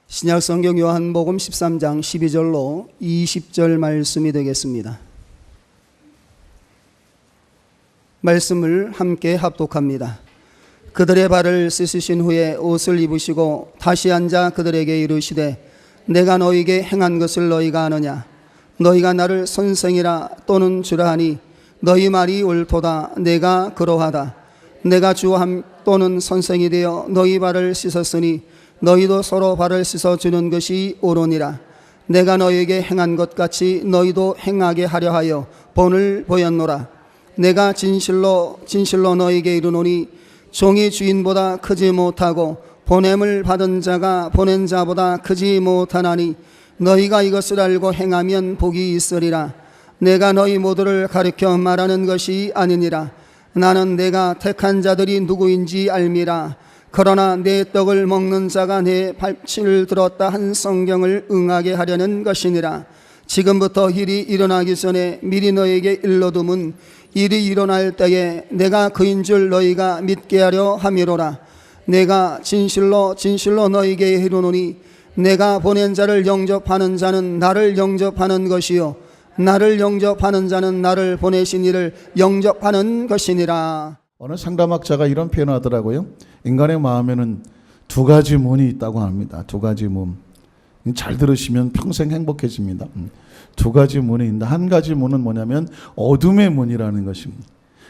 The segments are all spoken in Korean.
신약성경 요한복음 13장 12절로 20절 말씀이 되겠습니다. 말씀을 함께 합독합니다. 그들의 발을 씻으신 후에 옷을 입으시고 다시 앉아 그들에게 이르시되 내가 너희에게 행한 것을 너희가 아느냐? 너희가 나를 선생이라 또는 주라 하니 너희 말이 옳도다. 내가 그러하다. 내가 주와 또는 선생이 되어 너희 발을 씻었으니 너희도 서로 발을 씻어주는 것이 옳으니라. 내가 너희에게 행한 것 같이 너희도 행하게 하려 하여 본을 보였노라. 내가 진실로 너희에게 이르노니 종이 주인보다 크지 못하고 보냄을 받은 자가 보낸 자보다 크지 못하나니 너희가 이것을 알고 행하면 복이 있으리라. 내가 너희 모두를 가르쳐 말하는 것이 아니니라. 나는 내가 택한 자들이 누구인지 알미라. 그러나 내 떡을 먹는 자가 내 발치를 들었다 한 성경을 응하게 하려는 것이니라. 지금부터 일이 일어나기 전에 미리 너에게 일러두면 일이 일어날 때에 내가 그인 줄 너희가 믿게 하려 함이로라. 내가 진실로 너희에게 이르노니 내가 보낸 자를 영접하는 자는 나를 영접하는 것이요 나를 영접하는 자는 나를 보내신 이를 영접하는 것이니라. 어느 상담학자가 이런 표현을 하더라고요. 인간의 마음에는 두 가지 문이 있다고 합니다. 두 가지 문. 잘 들으시면 평생 행복해집니다. 두 가지 문이 있는데 한 가지 문은 뭐냐면 어둠의 문이라는 것입니다.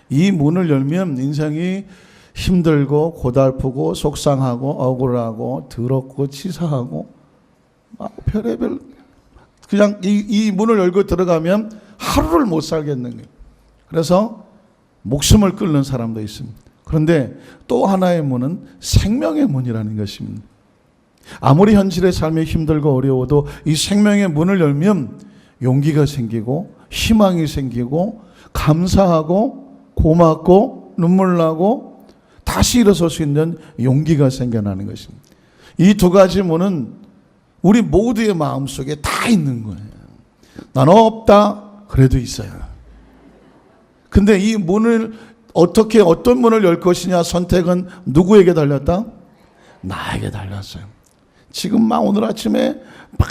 이 문을 열면 인생이 힘들고 고달프고 속상하고 억울하고 더럽고 치사하고 별의별 그냥 이 문을 열고 들어가면 하루를 못 살겠는 거예요. 그래서 목숨을 끊는 사람도 있습니다. 그런데 또 하나의 문은 생명의 문이라는 것입니다. 아무리 현실의 삶이 힘들고 어려워도 이 생명의 문을 열면 용기가 생기고 희망이 생기고 감사하고 고맙고 눈물 나고 다시 일어설 수 있는 용기가 생겨나는 것입니다. 이 두 가지 문은 우리 모두의 마음속에 다 있는 거예요. 나는 없다 그래도 있어요. 근데 이 문을 어떤 문을 열 것이냐 선택은 누구에게 달렸다? 나에게 달렸어요. 지금 막 오늘 아침에 막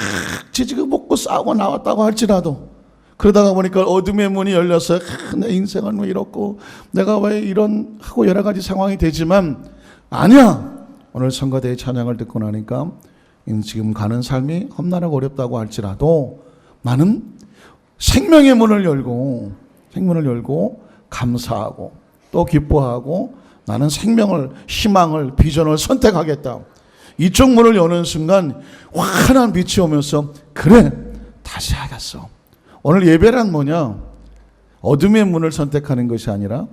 지지고 먹고 싸우고 나왔다고 할지라도 그러다가 보니까 어둠의 문이 열렸어요. 내 인생은 왜 이렇고 내가 왜 이런 하고 여러 가지 상황이 되지만 아니야. 오늘 성가대의 찬양을 듣고 나니까 지금 가는 삶이 험난하고 어렵다고 할지라도 나는 생명의 문을 열고 감사하고 또 기뻐하고 나는 생명을 희망을 비전을 선택하겠다. 이쪽 문을 여는 순간 환한 빛이 오면서 그래 다시 하겠어. 오늘 예배란 뭐냐? 어둠의 문을 선택하는 것이 아니라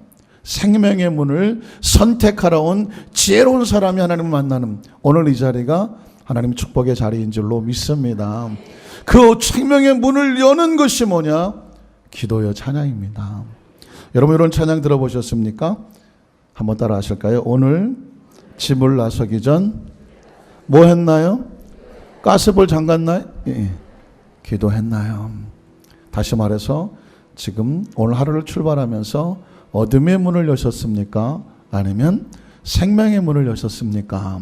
생명의 문을 선택하러 온 지혜로운 사람이 하나님을 만나는 오늘 이 자리가 하나님의 축복의 자리인 줄로 믿습니다. 그 생명의 문을 여는 것이 뭐냐? 기도요 찬양입니다. 여러분 이런 찬양 들어보셨습니까? 한번 따라 하실까요? 오늘 집을 나서기 전 뭐 했나요? 가스불 잠갔나요? 예. 기도했나요? 다시 말해서 지금 오늘 하루를 출발하면서 어둠의 문을 여셨습니까? 아니면 생명의 문을 여셨습니까?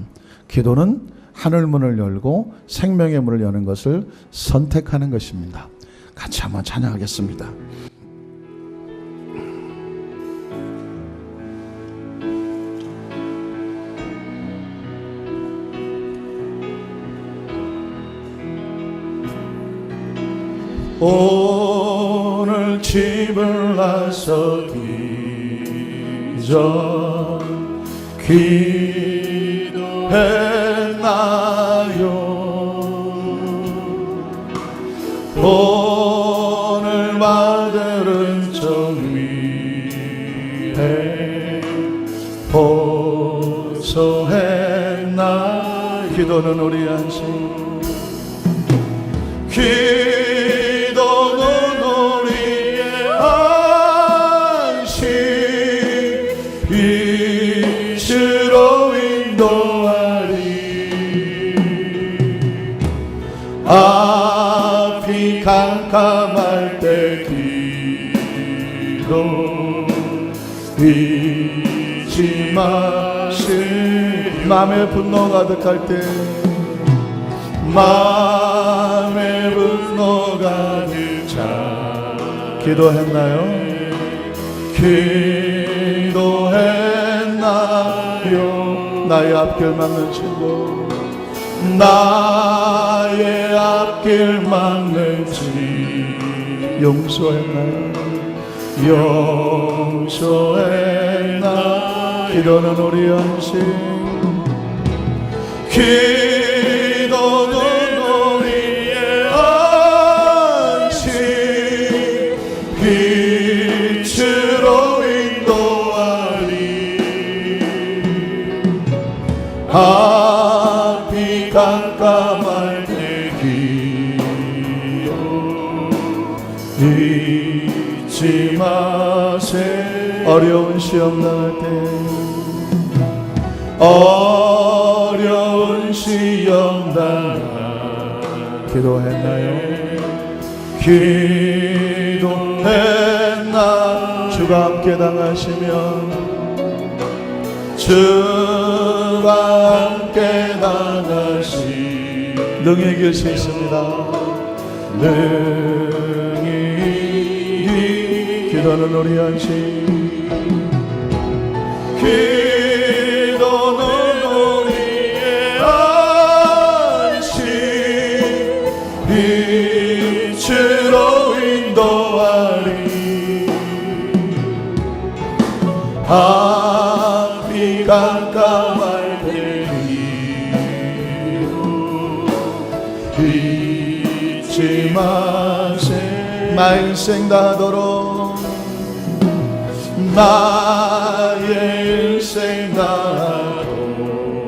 기도는 하늘 문을 열고 생명의 문을 여는 것을 선택하는 것입니다. 같이 한번 찬양하겠습니다. 오늘 집을 나서기 전 기도했나요? 오늘 받은 정위에 호소했나요? 기도는 우리 안식 앞이 캄캄할 때 기도 잊지 마시 마음에 분노 가득할 때 마음의 분노가 차 기도했나요? 기도했나요? 나의 앞길 막는 친구, 나의 앞길 막는 친구 용서했나요? 용서했나? 기도는 우리 안식, 기도는 우리의 안식, 빛으로 인도하리. 앞이 깜깜할 때기요 잊지 마세. 어려운 시험 당할 때, 어려운 시험 당할 기도했나요? 기도했나? 주가 함께 당하시면, 주가 함께 당하시 능히 이길 수 있습니다. 능히 기도는 우리 안식, 기도는 우리의 안식, 빛으로 인도하리. 앞이 깜깜할 때기로 잊지 마세. 나의 인생 다하도록, 나의 인생 다하도록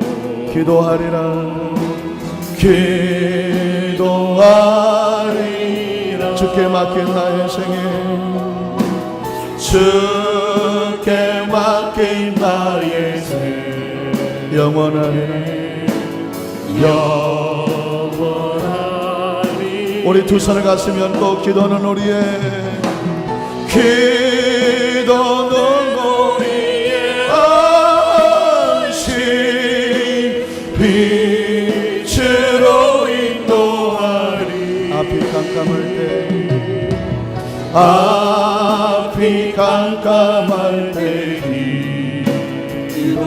기도하리라. 기도하리라. 주께 맡긴 나의 생애, 주께 맡긴 나의 생 영원하리라. 영원하리. 우리 두 손을 가슴에 얹고 기도는 우리의, 기도는 우리의 안식, 빛으로 인도하리. 앞이 깜깜할 때, 앞이 깜깜할 때기로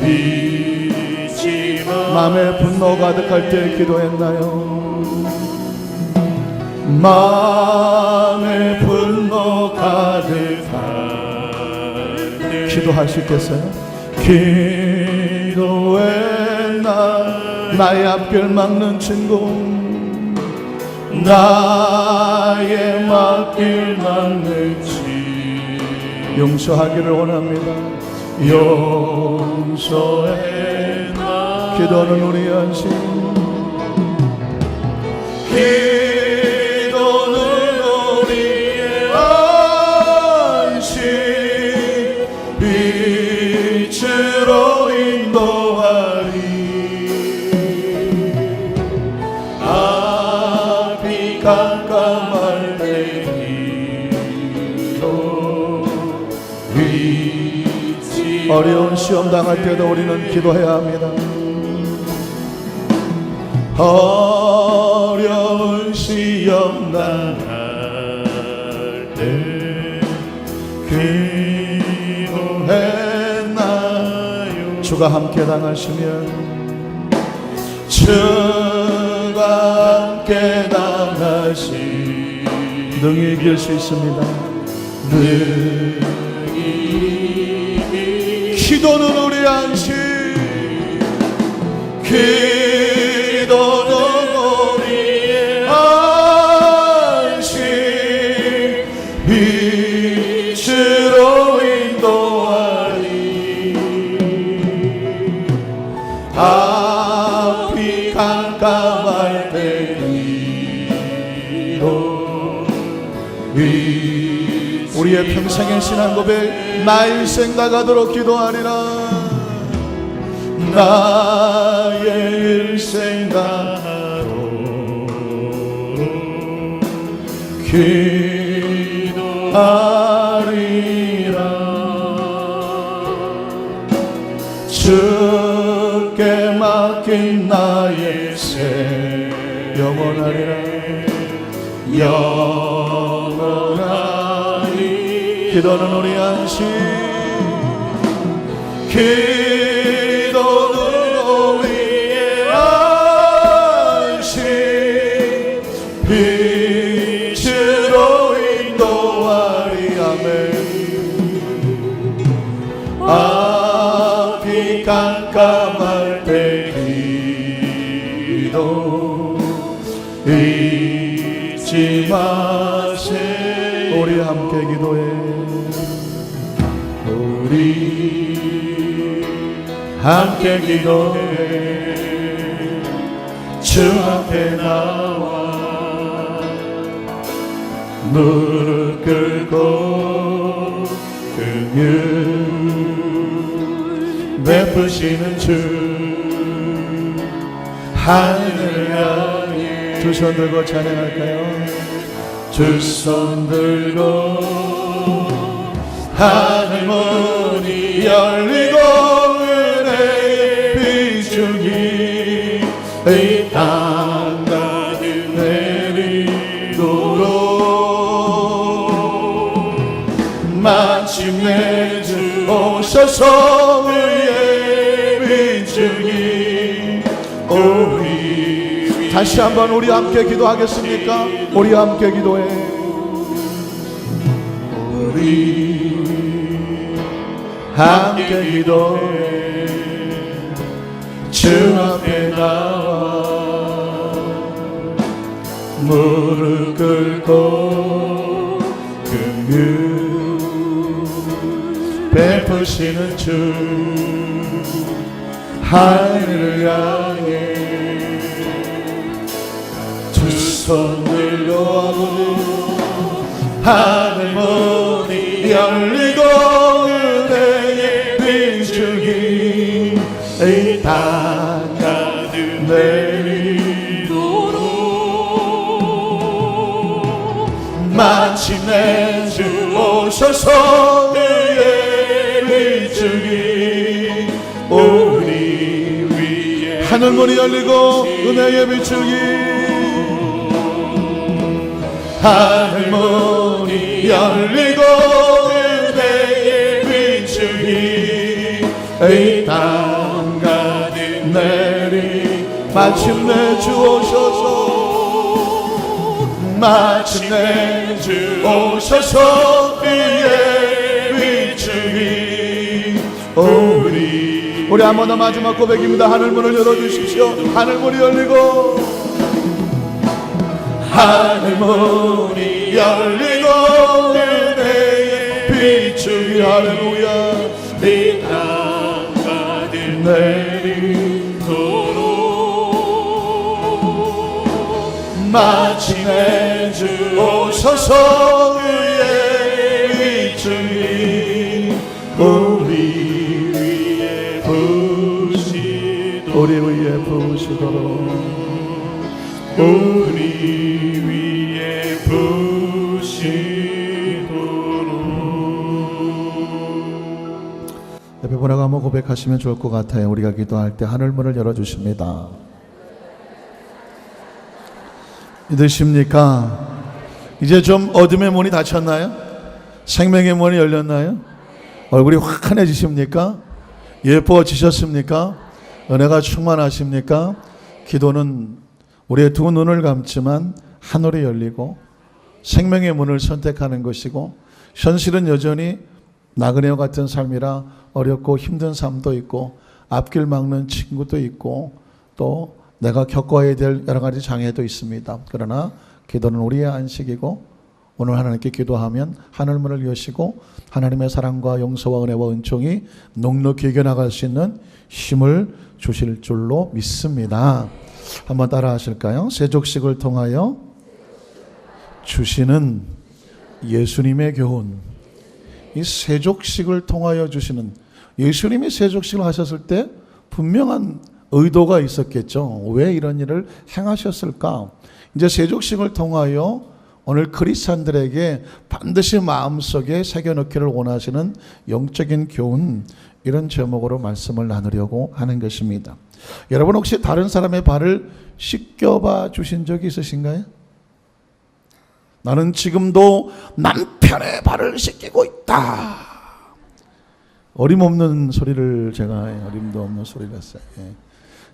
잊지 마. 마음에 분노 가득할 때 기도했나요? 마음에 분노 가득할 때 기도할 수 있겠어요? 기도했나? 나의 앞길 막는 친구, 나의 앞길 막는 친구 용서하기를 원합니다. 용서했나? 기도는 우리 안식, 기도는 우리의 안식, 빛으로 인도하리. 앞이 깜깜할 때기로 잊지. 어려운 시험 당할 때도 우리는 기도해야 합니다. 어려운 시험 당할 때 기도했나요? 주가 함께 당하시면, 주가 함께 당하시 능히 이길 수 있습니다. 능히. 기도는 우리 안식, 기도는 우리의 안식, 빛으로 인도하리. 앞이 깜깜할 때기로 우리의 평생의 신앙 고백, 나의 일생 다가도록 기도하리라. 나의 일생 다하도록 기도하리라. 주께 맡 맡긴 나의 새 영원하리라 영원하리 기도는 우리 안식 기도는 우리의 안식 빛으로 인도하리 아멘 앞이 깜깜할 때 기도 잊지 마세 우리 함께 기도해 우리 함께 기도해 주 앞에 나와 무릎 꿇고 긍휼 베푸시는 주 하늘을 향해 두 손 들고 찬양할까요? 두 손 들고 하늘 문이 열리고 은혜의 비중이 이 땅 가득 내리도록 마침내 주 오셔서 의의 비중이 우리 다시 한번 우리 함께 기도하겠습니까? 우리 함께 기도해 우리 함께 기도해 주 앞에 나와 무릎 꿇고 긍휼 베푸시는 주 하늘을 향해 두 손 들고 하늘 문이 열리고 은혜의 비중이 이 땅 가득 내리도록 마침내 주 오셔서 의의 비중이 우리 위에 하늘 문이 열리고 은혜의 비중이 하늘 문이 열리고 은혜의 비중이 이 땅 가득 내리 마침내 주 오셔서 마침내 주 오셔서 의의 비중이 우리 한 번 더 마지막 고백입니다. 하늘 문을 열어주십시오. 하늘 문이 열리고 하늘 문이 열리고 은혜의 비추기 할렐루야 이 땅 가득 내리도록 마침내 주 오셔서 의의 비추기 우리 위에 부으시도록 우리 위에 부으시도록 옆에 분하고 한번 고백하시면 좋을 것 같아요. 우리가 기도할 때 하늘문을 열어주십니다. 믿으십니까? 이제 좀 어둠의 문이 닫혔나요? 생명의 문이 열렸나요? 얼굴이 환해지십니까? 예뻐지셨습니까? 은혜가 충만하십니까? 기도는 우리의 두 눈을 감지만 하늘이 열리고 생명의 문을 선택하는 것이고 현실은 여전히 나그네와 같은 삶이라 어렵고 힘든 삶도 있고 앞길 막는 친구도 있고 또 내가 겪어야 될 여러 가지 장애도 있습니다. 그러나 기도는 우리의 안식이고 오늘 하나님께 기도하면 하늘문을 여시고 하나님의 사랑과 용서와 은혜와 은총이 넉넉히 이겨나갈 수 있는 힘을 주실 줄로 믿습니다. 한번 따라 하실까요? 세족식을 통하여 주시는 예수님의 교훈. 이 세족식을 통하여 주시는 예수님이 세족식을 하셨을 때 분명한 의도가 있었겠죠. 왜 이런 일을 행하셨을까? 이제 세족식을 통하여 오늘 크리스찬들에게 반드시 마음속에 새겨넣기를 원하시는 영적인 교훈, 이런 제목으로 말씀을 나누려고 하는 것입니다. 여러분 혹시 다른 사람의 발을 씻겨봐 주신 적이 있으신가요? 나는 지금도 남편의 발을 씻기고 있다. 어림없는 소리를 제가 어림도 없는 소리를 했어요.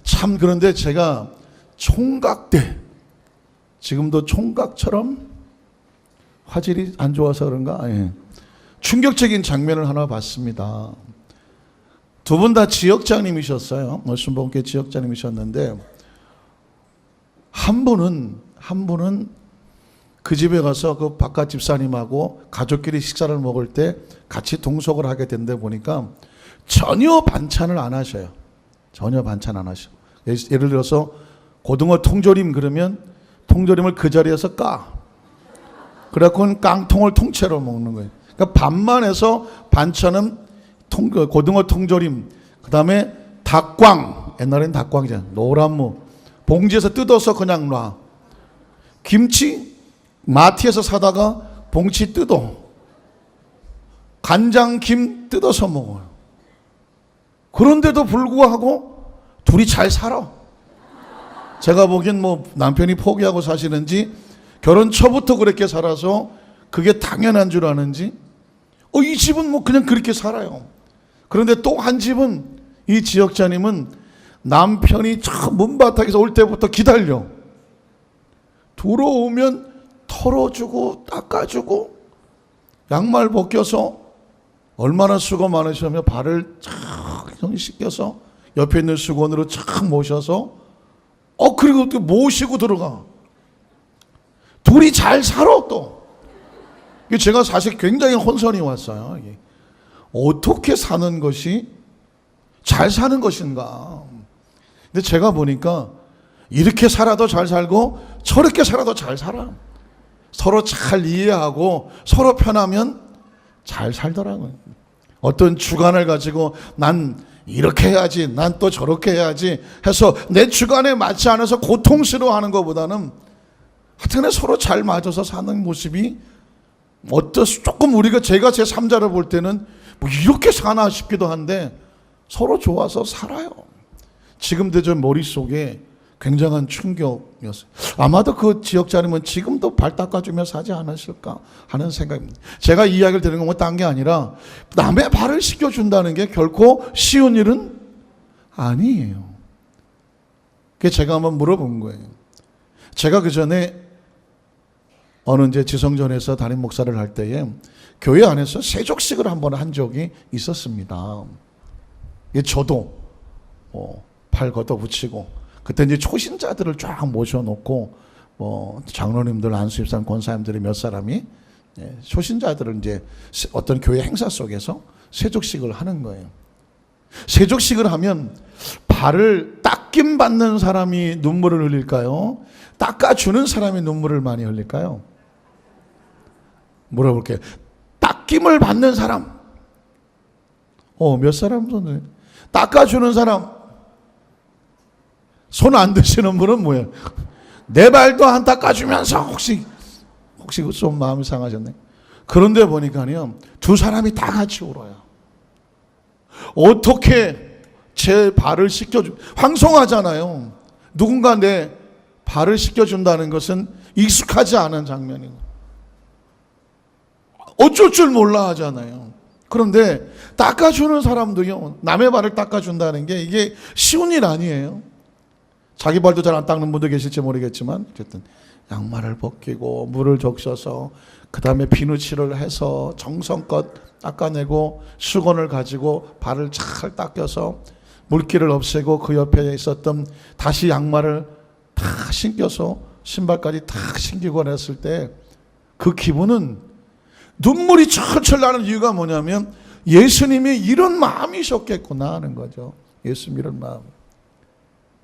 참 그런데 제가 총각 때 지금도 총각처럼 화질이 안 좋아서 그런가 충격적인 장면을 하나 봤습니다. 두 분 다 지역장님이셨어요. 순복음교회 지역장님이셨는데 한 분은 그 집에 가서 그 바깥 집사님하고 가족끼리 식사를 먹을 때 같이 동석을 하게 된데 보니까 전혀 반찬을 안 하셔요. 전혀 반찬 안 하셔. 예를 들어서 고등어 통조림 그러면 통조림을 그 자리에서 까. 그래갖고 깡통을 통째로 먹는 거예요. 그러니까 밥만 해서 반찬은 고등어 통조림, 그 다음에 닭광, 옛날엔 닭광이잖아. 노란무 봉지에서 뜯어서 그냥 놔. 김치 마트에서 사다가 봉지 뜯어. 간장김 뜯어서 먹어요. 그런데도 불구하고 둘이 잘 살아. 제가 보기엔 뭐 남편이 포기하고 사시는지 결혼 초부터 그렇게 살아서 그게 당연한 줄 아는지 이 집은 뭐 그냥 그렇게 살아요. 그런데 또 한 집은 이 지역자님은 남편이 저 문바닥에서 올 때부터 기다려. 들어오면 털어주고 닦아주고 양말 벗겨서 얼마나 수고 많으시면 발을 착 씻겨서 옆에 있는 수건으로 착 모셔서 그리고 또 모시고 들어가. 둘이 잘 살아 또. 제가 사실 굉장히 혼선이 왔어요. 어떻게 사는 것이 잘 사는 것인가. 근데 제가 보니까 이렇게 살아도 잘 살고 저렇게 살아도 잘 살아. 서로 잘 이해하고 서로 편하면 잘 살더라고요. 어떤 주관을 가지고 난 이렇게 해야지, 난 또 저렇게 해야지 해서 내 주관에 맞지 않아서 고통스러워하는 것보다는 하여튼 서로 잘 맞아서 사는 모습이 조금 우리가 제가 제 3자를 볼 때는 뭐 이렇게 사나 싶기도 한데 서로 좋아서 살아요. 지금도 저 머릿속에 굉장한 충격이었어요. 아마도 그 지역자님은 지금도 발 닦아주며 사지 않으실까 하는 생각입니다. 제가 이 이야기를 드리는 건 뭐 딴 게 아니라 남의 발을 씻겨준다는 게 결코 쉬운 일은 아니에요. 그래서 제가 한번 물어본 거예요. 제가 그 전에 어느 이제 지성전에서 담임 목사를 할 때에 교회 안에서 세족식을 한번 한 적이 있었습니다. 저도 팔 걷어붙이고 그때 이제 초신자들을 쫙 모셔놓고 장로님들, 안수집사님, 권사님들이 몇 사람이 초신자들을 이제 어떤 교회 행사 속에서 세족식을 하는 거예요. 세족식을 하면 발을 닦임 받는 사람이 눈물을 흘릴까요? 닦아주는 사람이 눈물을 많이 흘릴까요? 물어볼게요. 닦임을 받는 사람. 몇 사람 손을 닦아주는 사람. 손 안 드시는 분은 뭐예요? 내 발도 안 닦아주면서 혹시 좀 마음이 상하셨네. 그런데 보니까요, 두 사람이 다 같이 울어요. 어떻게 제 발을 씻겨주, 황송하잖아요. 누군가 내 발을 씻겨준다는 것은 익숙하지 않은 장면이고 어쩔 줄 몰라 하잖아요. 그런데 닦아주는 사람도요, 남의 발을 닦아준다는 게 이게 쉬운 일 아니에요. 자기 발도 잘 안 닦는 분도 계실지 모르겠지만 어쨌든 양말을 벗기고 물을 적셔서 그 다음에 비누칠을 해서 정성껏 닦아내고 수건을 가지고 발을 잘 닦여서 물기를 없애고 그 옆에 있었던 다시 양말을 다 신겨서 신발까지 다 신기고 했을 때 그 기분은 눈물이 철철 나는 이유가 뭐냐면 예수님이 이런 마음이셨겠구나 하는 거죠. 예수님 이런 마음.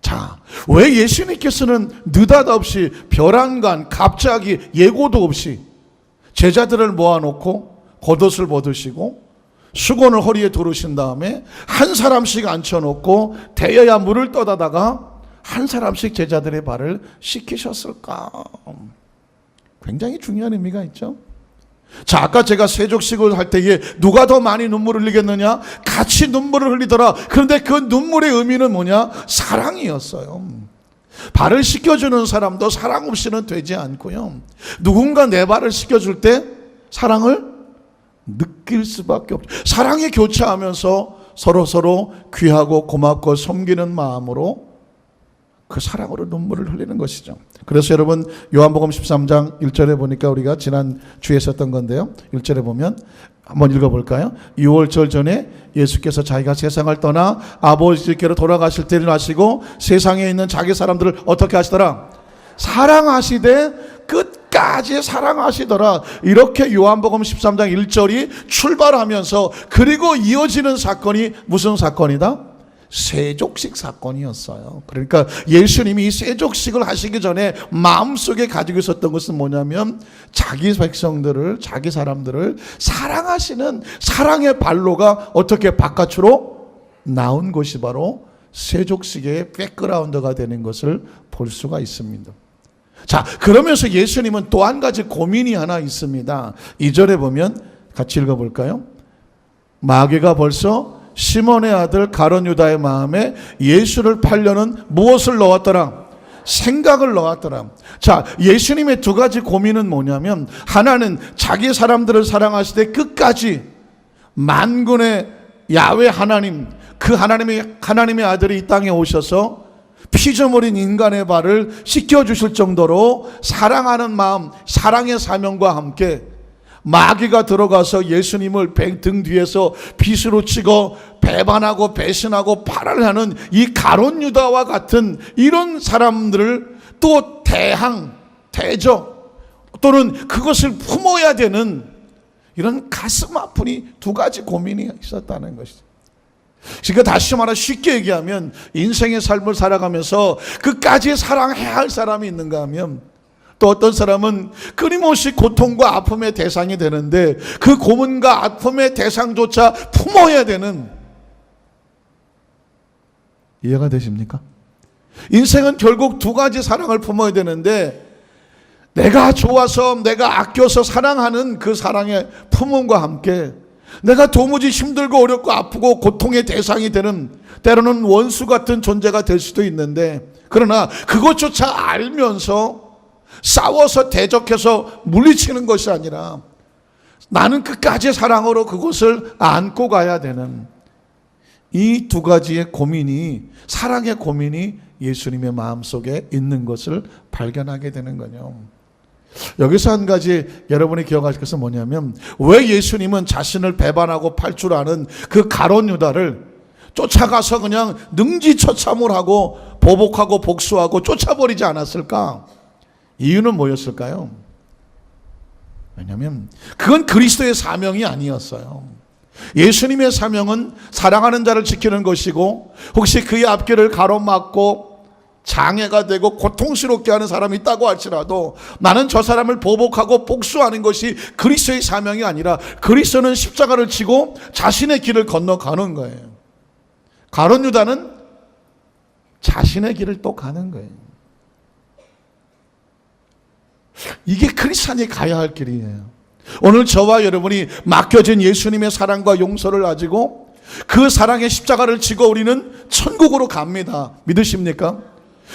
자, 왜 예수님께서는 느닷없이 벼랑간 갑자기 예고도 없이 제자들을 모아놓고 겉옷을 벗으시고 수건을 허리에 두르신 다음에 한 사람씩 앉혀놓고 대여야 물을 떠다다가 한 사람씩 제자들의 발을 씻기셨을까? 굉장히 중요한 의미가 있죠. 자, 아까 제가 세족식을 할 때에 누가 더 많이 눈물을 흘리겠느냐? 같이 눈물을 흘리더라. 그런데 그 눈물의 의미는 뭐냐? 사랑이었어요. 발을 씻겨주는 사람도 사랑 없이는 되지 않고요. 누군가 내 발을 씻겨줄 때 사랑을 느낄 수밖에 없죠. 사랑이 교차하면서 서로 귀하고 고맙고 섬기는 마음으로 그 사랑으로 눈물을 흘리는 것이죠. 그래서 여러분 요한복음 13장 1절에 보니까 우리가 지난 주에 썼던 건데요. 1절에 보면 한번 읽어볼까요? 6월절 전에 예수께서 자기가 세상을 떠나 아버지께로 돌아가실 때를 아시고 세상에 있는 자기 사람들을 어떻게 하시더라? 사랑하시되 끝까지 사랑하시더라. 이렇게 요한복음 13장 1절이 출발하면서 그리고 이어지는 사건이 무슨 사건이다? 세족식 사건이었어요. 그러니까 예수님이 이 세족식을 하시기 전에 마음속에 가지고 있었던 것은 뭐냐면 자기 백성들을, 자기 사람들을 사랑하시는 사랑의 발로가 어떻게 바깥으로 나온 것이 바로 세족식의 백그라운드가 되는 것을 볼 수가 있습니다. 자, 그러면서 예수님은 또 한 가지 고민이 하나 있습니다. 2절에 보면 같이 읽어볼까요? 마귀가 벌써 시몬의 아들 가룟 유다의 마음에 예수를 팔려는 무엇을 넣었더라? 생각을 넣었더라. 자, 예수님의 두 가지 고민은 뭐냐면 하나는 자기 사람들을 사랑하시되 끝까지 만군의 야훼 하나님, 그 하나님의 아들이 이 땅에 오셔서 피조물인 인간의 발을 씻겨주실 정도로 사랑하는 마음, 사랑의 사명과 함께 마귀가 들어가서 예수님을 등 뒤에서 빗으로 치고 배반하고 배신하고 발을 하는 이 가룟 유다와 같은 이런 사람들을 또 대저 또는 그것을 품어야 되는 이런 가슴 아픈 두 가지 고민이 있었다는 것이죠. 그러니까 다시 말해 쉽게 얘기하면 인생의 삶을 살아가면서 끝까지 사랑해야 할 사람이 있는가 하면 또 어떤 사람은 끊임없이 고통과 아픔의 대상이 되는데 그 고문과 아픔의 대상조차 품어야 되는, 이해가 되십니까? 인생은 결국 두 가지 사랑을 품어야 되는데 내가 좋아서 내가 아껴서 사랑하는 그 사랑의 품음과 함께 내가 도무지 힘들고 어렵고 아프고 고통의 대상이 되는 때로는 원수 같은 존재가 될 수도 있는데 그러나 그것조차 알면서 싸워서 대적해서 물리치는 것이 아니라 나는 끝까지 사랑으로 그것을 안고 가야 되는 이 두 가지의 고민이, 사랑의 고민이 예수님의 마음속에 있는 것을 발견하게 되는 거죠. 여기서 한 가지 여러분이 기억하실 것은 뭐냐면 왜 예수님은 자신을 배반하고 팔 줄 아는 그 가룟 유다를 쫓아가서 그냥 능지처참을 하고 보복하고 복수하고 쫓아버리지 않았을까? 이유는 뭐였을까요? 왜냐하면 그건 그리스도의 사명이 아니었어요. 예수님의 사명은 사랑하는 자를 지키는 것이고 혹시 그의 앞길을 가로막고 장애가 되고 고통스럽게 하는 사람이 있다고 할지라도 나는 저 사람을 보복하고 복수하는 것이 그리스도의 사명이 아니라 그리스도는 십자가를 지고 자신의 길을 건너가는 거예요. 가룟 유다는 자신의 길을 또 가는 거예요. 이게 크리스찬이 가야 할 길이에요. 오늘 저와 여러분이 맡겨진 예수님의 사랑과 용서를 가지고 그 사랑의 십자가를 지고 우리는 천국으로 갑니다. 믿으십니까?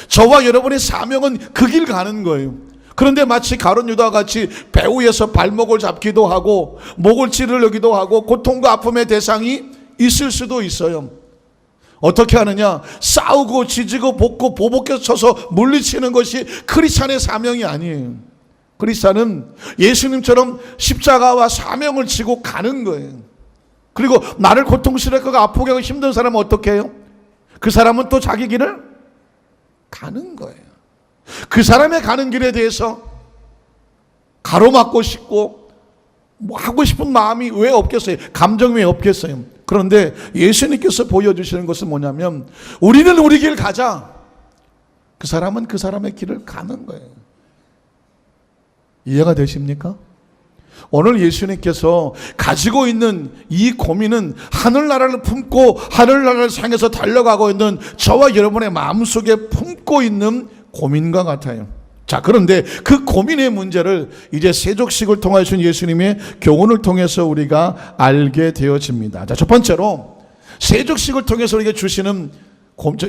저와 여러분의 사명은 그 길 가는 거예요. 그런데 마치 가룟 유다와 같이 배 위에서 발목을 잡기도 하고 목을 찌르려기도 하고 고통과 아픔의 대상이 있을 수도 있어요. 어떻게 하느냐? 싸우고 지지고 볶고 보복해서 쳐서 물리치는 것이 크리스찬의 사명이 아니에요. 크리스찬은 예수님처럼 십자가와 사명을 지고 가는 거예요. 그리고 나를 고통스럽고 아프게 하고 힘든 사람은 어떻게 해요? 그 사람은 또 자기 길을 가는 거예요. 그 사람의 가는 길에 대해서 가로막고 싶고 뭐 하고 싶은 마음이 왜 없겠어요? 감정이 왜 없겠어요? 그런데 예수님께서 보여주시는 것은 뭐냐면 우리는 우리 길 가자. 그 사람은 그 사람의 길을 가는 거예요. 이해가 되십니까? 오늘 예수님께서 가지고 있는 이 고민은 하늘나라를 품고 하늘나라를 향해서 달려가고 있는 저와 여러분의 마음속에 품고 있는 고민과 같아요. 자, 그런데 그 고민의 문제를 이제 세족식을 통하여 주신 예수님의 교훈을 통해서 우리가 알게 되어집니다. 자, 첫 번째로 세족식을 통해서 우리에게 주시는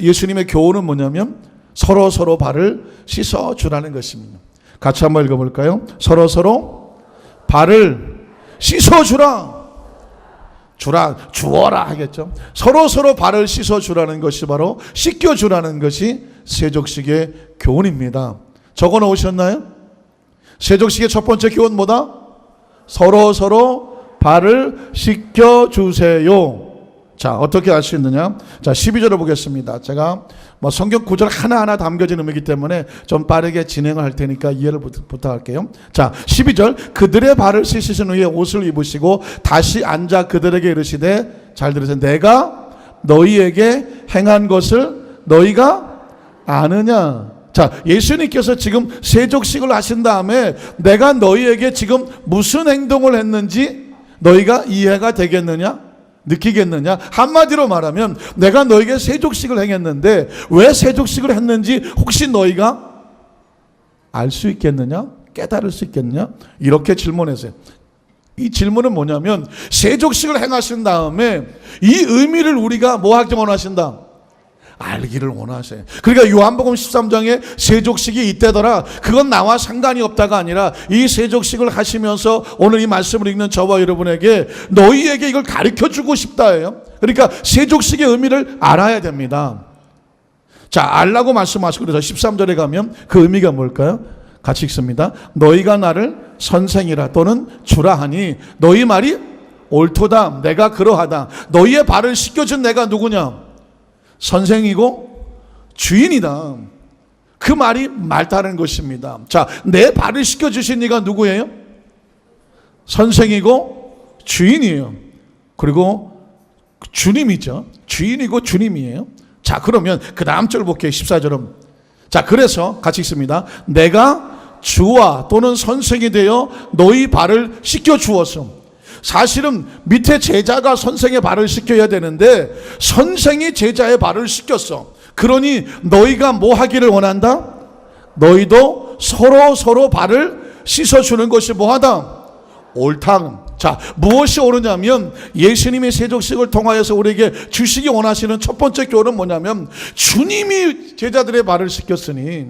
예수님의 교훈은 뭐냐면 서로 발을 씻어 주라는 것입니다. 같이 한번 읽어볼까요? 서로 발을 씻어 주어라 하겠죠. 서로 발을 씻어 주라는 것이 바로 씻겨 주라는 것이 세족식의 교훈입니다. 적어 놓으셨나요? 세족식의 첫 번째 교훈 뭐다? 서로 발을 씻겨 주세요. 자, 어떻게 할 수 있느냐? 자, 12절을 보겠습니다. 제가 성경 구절 하나하나 담겨진 의미이기 때문에 좀 빠르게 진행을 할 테니까 이해를 부탁할게요. 자, 12절. 그들의 발을 씻으신 후에 옷을 입으시고 다시 앉아 그들에게 이르시되, 잘 들으세요. 내가 너희에게 행한 것을 너희가 아느냐? 자, 예수님께서 지금 세족식을 하신 다음에 내가 너희에게 지금 무슨 행동을 했는지 너희가 이해가 되겠느냐? 느끼겠느냐? 한마디로 말하면 내가 너에게 세족식을 행했는데 왜 세족식을 했는지 혹시 너희가 알 수 있겠느냐? 깨달을 수 있겠느냐? 이렇게 질문했어요. 이 질문은 뭐냐면 세족식을 행하신 다음에 이 의미를 우리가 뭐 하기 원하신다? 알기를 원하세요. 그러니까 요한복음 13장에 세족식이 이때더라, 그건 나와 상관이 없다가 아니라 이 세족식을 하시면서 오늘 이 말씀을 읽는 저와 여러분에게 너희에게 이걸 가르쳐주고 싶다예요. 그러니까 세족식의 의미를 알아야 됩니다. 자, 알라고 말씀하시고 그래서 13절에 가면 그 의미가 뭘까요? 같이 읽습니다. 너희가 나를 선생이라 또는 주라 하니 너희 말이 옳도다. 내가 그러하다. 너희의 발을 씻겨준 내가 누구냐? 선생이고 주인이다. 그 말이 맞다는 것입니다. 자, 내 발을 씻겨주신 이가 누구예요? 선생이고 주인이에요. 그리고 주님이죠. 주인이고 주님이에요. 자, 그러면 그 다음 절 볼게요. 14절은. 자, 그래서 같이 읽습니다. 내가 주와 또는 선생이 되어 너희 발을 씻겨주었음. 사실은 밑에 제자가 선생의 발을 씻겨야 되는데 선생이 제자의 발을 씻겼어. 그러니 너희가 뭐 하기를 원한다? 너희도 서로 발을 씻어주는 것이 뭐하다? 옳다. 자, 무엇이 옳으냐면 예수님의 세족식을 통하여서 우리에게 주시기 원하시는 첫 번째 교훈은 뭐냐면 주님이 제자들의 발을 씻겼으니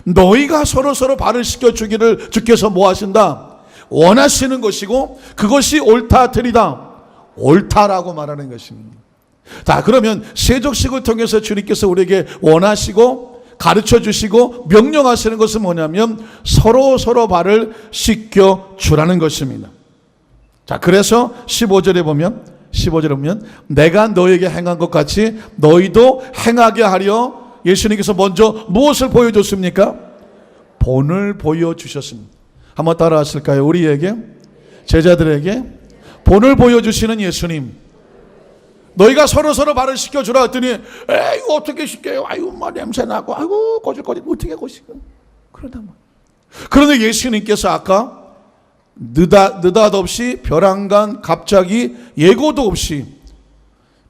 너희가 서로 발을 씻겨주기를 주께서 뭐 하신다? 원하시는 것이고 그것이 옳다 틀리다 옳다라고 말하는 것입니다. 자, 그러면 세족식을 통해서 주님께서 우리에게 원하시고 가르쳐 주시고 명령하시는 것은 뭐냐면 서로 발을 씻겨 주라는 것입니다. 자, 그래서 15절에 보면 내가 너에게 행한 것 같이 너희도 행하게 하려 예수님께서 먼저 무엇을 보여줬습니까? 본을 보여주셨습니다. 한번 따라 하실까요? 우리에게, 제자들에게 본을 보여주시는 예수님. 너희가 서로 발을 씻겨주라 했더니 에이 어떻게 씻겨요? 아유 뭐 냄새나고 아이고 거질거질 어떻게 거시고 그러다 뭐. 그런데 예수님께서 아까 느닷없이 벼랑간 갑자기 예고도 없이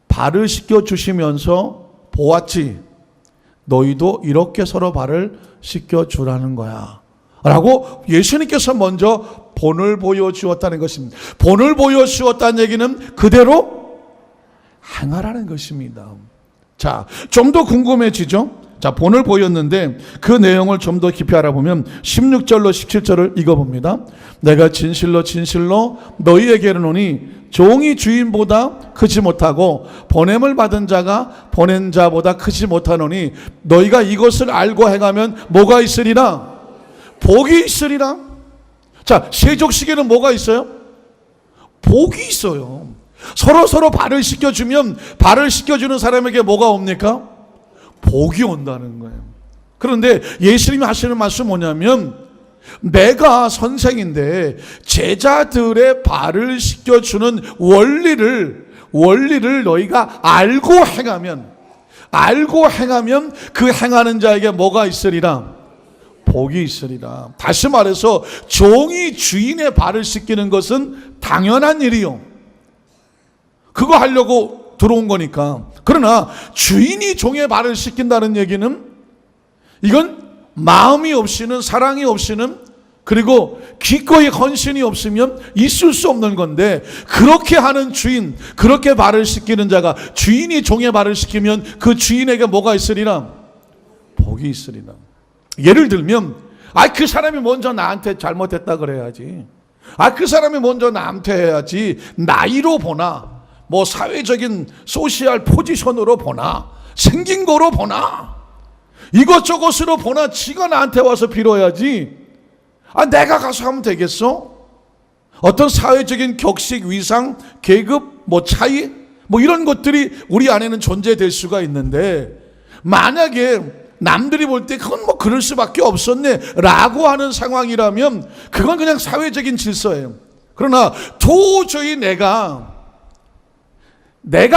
발을 씻겨주시면서 보았지. 너희도 이렇게 서로 발을 씻겨주라는 거야 라고 예수님께서 먼저 본을 보여주었다는 것입니다. 본을 보여주었다는 얘기는 그대로 행하라는 것입니다. 자, 좀 더 궁금해지죠? 자, 본을 보였는데 그 내용을 좀 더 깊이 알아보면 16절로 17절을 읽어봅니다. 내가 진실로 너희에게 이르노니 종이 주인보다 크지 못하고 보냄을 받은 자가 보낸 자보다 크지 못하노니 너희가 이것을 알고 행하면 뭐가 있으리라? 복이 있으리라. 자, 세족식에는 뭐가 있어요? 복이 있어요. 서로 발을 씻겨주면 발을 씻겨주는 사람에게 뭐가 옵니까? 복이 온다는 거예요. 그런데 예수님이 하시는 말씀은 뭐냐면 내가 선생인데 제자들의 발을 씻겨주는 원리를 너희가 알고 행하면 그 행하는 자에게 뭐가 있으리라? 복이 있으리라. 다시 말해서 종이 주인의 발을 씻기는 것은 당연한 일이요. 그거 하려고 들어온 거니까. 그러나 주인이 종의 발을 씻긴다는 얘기는 이건 마음이 없이는, 사랑이 없이는, 그리고 기꺼이 헌신이 없으면 있을 수 없는 건데, 그렇게 하는 주인, 그렇게 발을 씻기는 자가, 주인이 종의 발을 씻기면 그 주인에게 뭐가 있으리라? 복이 있으리라. 예를 들면, 그 사람이 먼저 나한테 잘못했다 그래야지. 그 사람이 먼저 나한테 해야지. 나이로 보나, 뭐 사회적인 소시알 포지션으로 보나, 생긴 거로 보나, 이것저것으로 보나, 지가 나한테 와서 빌어야지. 내가 가서 하면 되겠어? 어떤 사회적인 격식, 위상, 계급, 뭐 차이, 뭐 이런 것들이 우리 안에는 존재될 수가 있는데, 만약에 남들이 볼 때 그건 뭐 그럴 수밖에 없었네 라고 하는 상황이라면 그건 그냥 사회적인 질서예요. 그러나 도저히 내가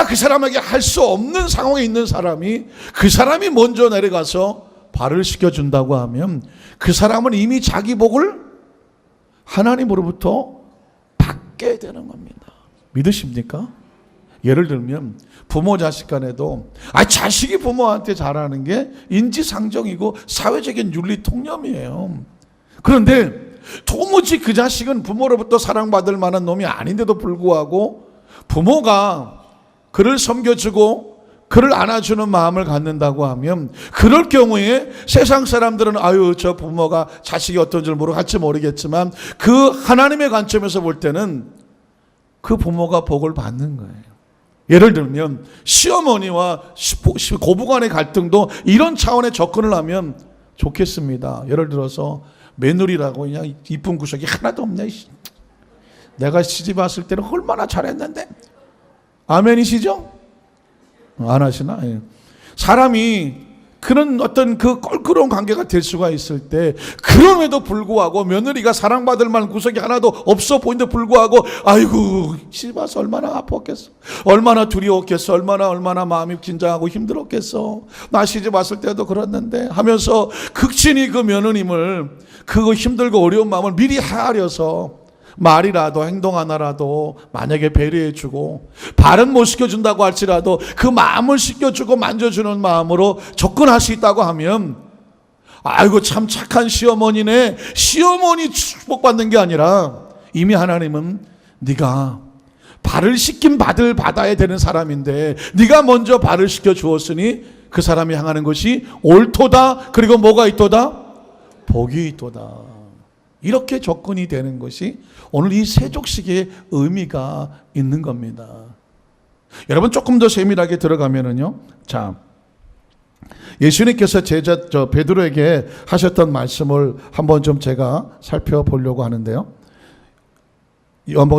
그 사람에게 할 수 없는 상황에 있는 사람이, 그 사람이 먼저 내려가서 발을 씻겨준다고 하면 그 사람은 이미 자기 복을 하나님으로부터 받게 되는 겁니다. 믿으십니까? 예를 들면 부모 자식 간에도 자식이 부모한테 잘하는 게 인지상정이고 사회적인 윤리 통념이에요. 그런데 도무지 그 자식은 부모로부터 사랑받을 만한 놈이 아닌데도 불구하고 부모가 그를 섬겨주고 그를 안아주는 마음을 갖는다고 하면, 그럴 경우에 세상 사람들은 저 부모가 자식이 어떤 줄 갈지 모르겠지만 그 하나님의 관점에서 볼 때는 그 부모가 복을 받는 거예요. 예를 들면 시어머니와 고부간의 갈등도 이런 차원의 접근을 하면 좋겠습니다. 예를 들어서 며느리라고 그냥 이쁜 구석이 하나도 없네. 내가 시집 왔을 때는 얼마나 잘했는데. 아멘이시죠? 안 하시나? 예. 사람이 그런 어떤 그 껄끄러운 관계가 될 수가 있을 때, 그럼에도 불구하고 며느리가 사랑받을 만한 구석이 하나도 없어 보이는데 불구하고 시집 와서 얼마나 아팠겠어, 얼마나 두려웠겠어, 얼마나 마음이 긴장하고 힘들었겠어, 나 시집 왔을 때도 그랬는데 하면서 극진히 그 며느님을, 그 힘들고 어려운 마음을 미리 헤아려서 말이라도 행동 하나라도 만약에 배려해주고 발은 못 시켜준다고 할지라도 그 마음을 시켜주고 만져주는 마음으로 접근할 수 있다고 하면, 참 착한 시어머니네, 시어머니 축복받는 게 아니라 이미 하나님은 네가 발을 씻긴 받아야 되는 사람인데 네가 먼저 발을 씻겨 주었으니 그 사람이 향하는 것이 옳도다. 그리고 뭐가 있도다? 복이 있도다. 이렇게 접근이 되는 것이 오늘 이 세족식의 의미가 있는 겁니다. 여러분 조금 더 세밀하게 들어가면은요, 예수님께서 베드로에게 하셨던 말씀을 한번 좀 제가 살펴보려고 하는데요.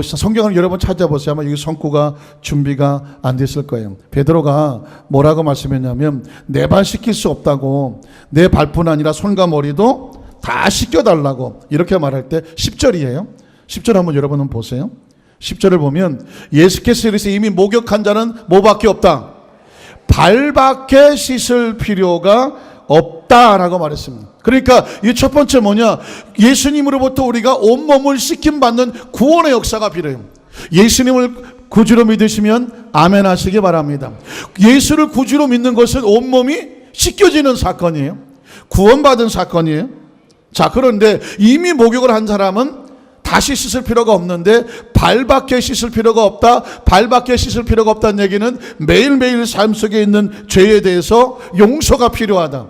성경을 여러분 찾아보세요. 아마 여기 성구가 준비가 안 됐을 거예요. 베드로가 뭐라고 말씀했냐면, 내 발 씻길 수 없다고, 내 발뿐 아니라 손과 머리도 다 씻겨달라고 이렇게 말할 때 10절이에요. 10절 한번 여러분 보세요. 10절을 보면 예수께서 이르시되 이미 목욕한 자는 뭐밖에 없다? 발밖에 씻을 필요가 없다라고 말했습니다. 그러니까 이 첫 번째 뭐냐? 예수님으로부터 우리가 온몸을 씻김받는 구원의 역사가 필요해요. 예수님을 구주로 믿으시면 아멘 하시기 바랍니다. 예수를 구주로 믿는 것은 온몸이 씻겨지는 사건이에요. 구원받은 사건이에요. 그런데 이미 목욕을 한 사람은 다시 씻을 필요가 없는데 발밖에 씻을 필요가 없다. 발밖에 씻을 필요가 없다는 얘기는 매일매일 삶 속에 있는 죄에 대해서 용서가 필요하다.